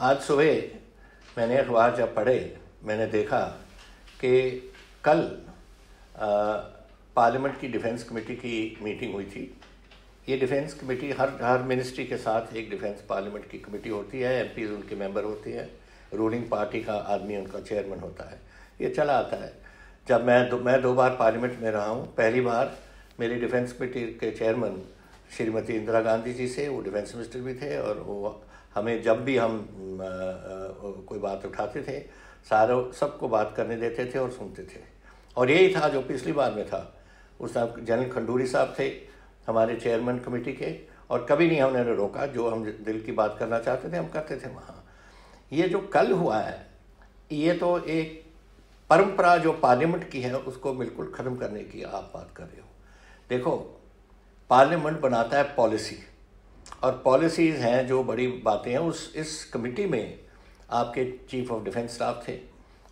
आज सुबह मैंने अखबार जब पढ़े, मैंने देखा कि कल पार्लियामेंट की डिफेंस कमेटी की मीटिंग हुई थी। ये डिफेंस कमेटी हर मिनिस्ट्री के साथ एक डिफेंस पार्लियामेंट की कमेटी होती है, एमपीज उनके मेंबर होते हैं, रूलिंग पार्टी का आदमी उनका चेयरमैन होता है। ये चला आता है। जब मैं 2 बार पार्लियामेंट में रहा हूँ। पहली बार मेरी डिफेंस कमेटी के चेयरमैन श्रीमती इंदिरा गांधी जी से, वो डिफेंस मिनिस्टर भी थे, और वो हमें जब भी हम कोई बात उठाते थे सबको बात करने देते थे और सुनते थे। और यही था जो पिछली बार में था। उस टाइम जनरल खंडूरी साहब थे हमारे चेयरमैन कमेटी के, और कभी नहीं हमने रोका। जो हम दिल की बात करना चाहते थे हम करते थे वहाँ। ये जो कल हुआ है, ये तो एक परंपरा जो पार्लियामेंट की है उसको बिल्कुल ख़त्म करने की आप बात कर रहे हो। देखो, पार्लियामेंट बनाता है पॉलिसी, और पॉलिसीज़ हैं जो बड़ी बातें हैं। इस कमेटी में आपके चीफ ऑफ डिफेंस स्टाफ थे,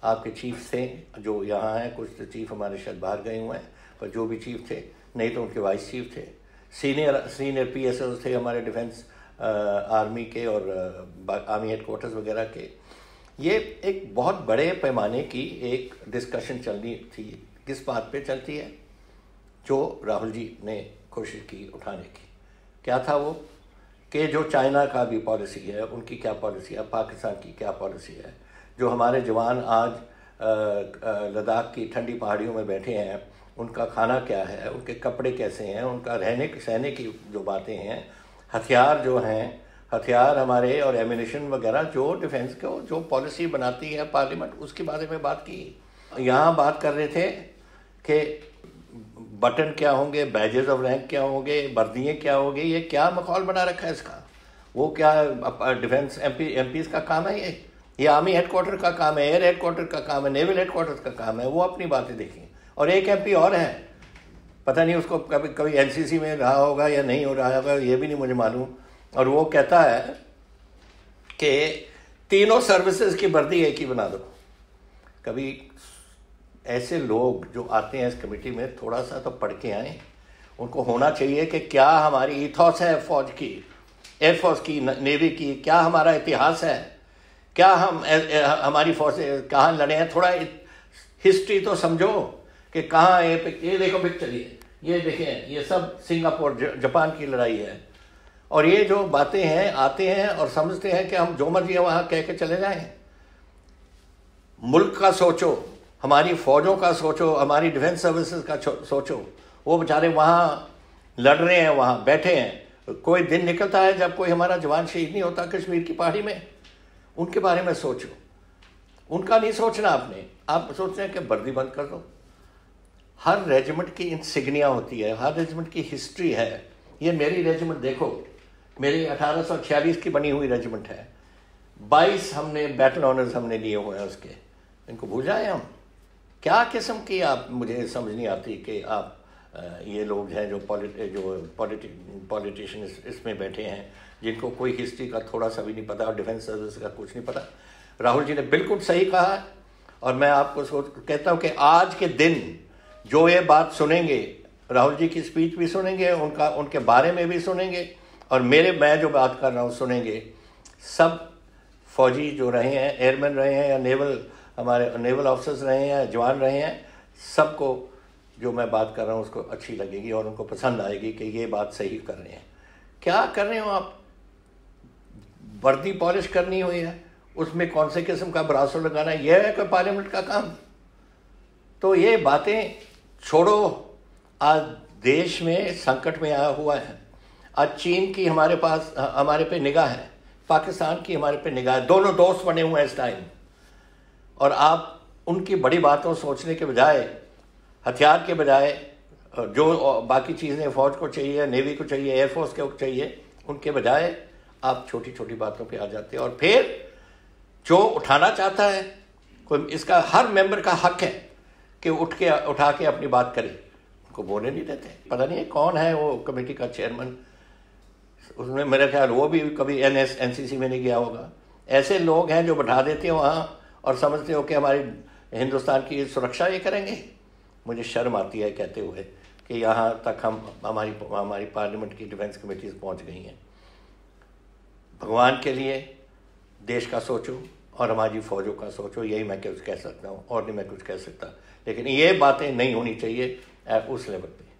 आपके चीफ थे जो यहाँ हैं, कुछ तो चीफ हमारे शायद बाहर गए हुए हैं, पर जो भी चीफ थे, नहीं तो उनके वाइस चीफ थे, सीनियर PSO थे हमारे डिफेंस आर्मी के और आर्मी हेडक्वार्टर्स वगैरह के। ये एक बहुत बड़े पैमाने की एक डिस्कशन चलनी थी। किस बात पे चलती है? जो राहुल जी ने कोशिश की उठाने की। क्या था वो? कि जो चाइना का भी पॉलिसी है, उनकी क्या पॉलिसी है, पाकिस्तान की क्या पॉलिसी है, जो हमारे जवान आज लद्दाख की ठंडी पहाड़ियों में बैठे हैं, उनका खाना क्या है, उनके कपड़े कैसे हैं, उनका सहने की जो बातें हैं, हथियार जो हैं, हथियार हमारे और एमिनेशन वगैरह, जो डिफेंस को जो पॉलिसी बनाती है पार्लियामेंट, उसके बारे में बात की। यहाँ बात कर रहे थे कि बटन क्या होंगे, बैजेस ऑफ रैंक क्या होंगे, वर्दियाँ क्या होंगी, ये क्या माहौल बना रखा है इसका? वो क्या डिफेंस MPs का काम है? ये आर्मी हेडक्वार्टर का काम है, एयर हेडक्वार्टर का काम है, नेवल हेडक्वार्टर का काम है। वो अपनी बातें देखें। और एक MP और है, पता नहीं उसको कभी NCC में रहा होगा या नहीं हो रहा होगा, ये भी नहीं मुझे मालूम। और वो कहता है कि तीनों सर्विसेज की वर्दी एक ही बना दो। कभी ऐसे लोग जो आते हैं इस कमेटी में, थोड़ा सा तो पढ़ के आए। उनको होना चाहिए कि क्या हमारी इथॉस है फौज की, एयरफोर्स की, नेवी की, क्या हमारा इतिहास है, क्या हमारी फौजें कहाँ लड़े हैं। थोड़ा हिस्ट्री तो समझो कि कहाँ ये देखो पिक्चर, ये देखें, ये सब सिंगापुर जापान की लड़ाई है। और ये जो बातें हैं, आते हैं और समझते हैं कि हम जो मर्जी वहाँ कह के चले जाएं। मुल्क का सोचो, हमारी फौजों का सोचो, हमारी डिफेंस सर्विसेज का सोचो। वो बेचारे वहाँ लड़ रहे हैं, वहाँ बैठे हैं। कोई दिन निकलता है जब कोई हमारा जवान शहीद नहीं होता कश्मीर की पहाड़ी में। उनके बारे में सोचो। उनका नहीं सोचना आपने। आप सोचते हैं कि वर्दी बंद कर दो। हर रेजिमेंट की इंसिग्निया होती है, हर रेजिमेंट की हिस्ट्री है। ये मेरी रेजिमेंट देखो, मेरी 1846 की बनी हुई रेजिमेंट है। 22 हमने बैटल ऑनर्स हमने लिए हुए हैं उसके। इनको भूल जाए हम? क्या किस्म की आप, मुझे समझ नहीं आती कि आप ये लोग हैं जो पॉलिटिशियन इसमें बैठे हैं, जिनको कोई हिस्ट्री का थोड़ा सा भी नहीं पता और डिफेंस सर्विस का कुछ नहीं पता। राहुल जी ने बिल्कुल सही कहा, और मैं आपको कहता हूँ कि आज के दिन जो ये बात सुनेंगे, राहुल जी की स्पीच भी सुनेंगे, उनके बारे में भी सुनेंगे, और मैं जो बात कर रहा हूँ सुनेंगे। सब फौजी जो रहे हैं, एयरमैन रहे हैं या हमारे नेवल ऑफिसर्स रहे हैं, जवान रहे हैं, सबको जो मैं बात कर रहा हूँ उसको अच्छी लगेगी और उनको पसंद आएगी कि ये बात सही कर रहे हैं। क्या कर रहे हो आप? वर्दी पॉलिश करनी हुई है, उसमें कौन से किस्म का ब्रासो लगाना है, यह है कोई पार्लियामेंट का काम? तो ये बातें छोड़ो। आज देश में संकट में आया हुआ है। आज चीन की हमारे पे निगाह है, पाकिस्तान की हमारे पे निगाह है। दोनों दोस्त बने हुए हैं इस टाइम। और आप उनकी बड़ी बातों सोचने के बजाय, हथियार के बजाय, जो बाकी चीज़ें फौज को चाहिए, नेवी को चाहिए, एयरफोर्स को चाहिए, उनके बजाय आप छोटी छोटी बातों पे आ जाते हैं। और फिर जो उठाना चाहता है कोई, इसका हर मेंबर का हक है कि उठा के अपनी बात करे। उनको बोलने नहीं देते। पता नहीं कौन है वो कमेटी का चेयरमैन, उसमें मेरा ख्याल वो भी कभी NCC में नहीं गया होगा। ऐसे लोग हैं जो बैठा देते हैं वहाँ और समझते हो कि हमारी हिंदुस्तान की सुरक्षा ये करेंगे। मुझे शर्म आती है कहते हुए कि यहाँ तक हमारी पार्लियामेंट की डिफेंस कमेटीज पहुँच गई हैं। भगवान के लिए देश का सोचो और हमारी फौजों का सोचो, यही मैं कुछ कह सकता हूँ, और नहीं मैं कुछ कह सकता। लेकिन ये बातें नहीं होनी चाहिए उस लेवल पे।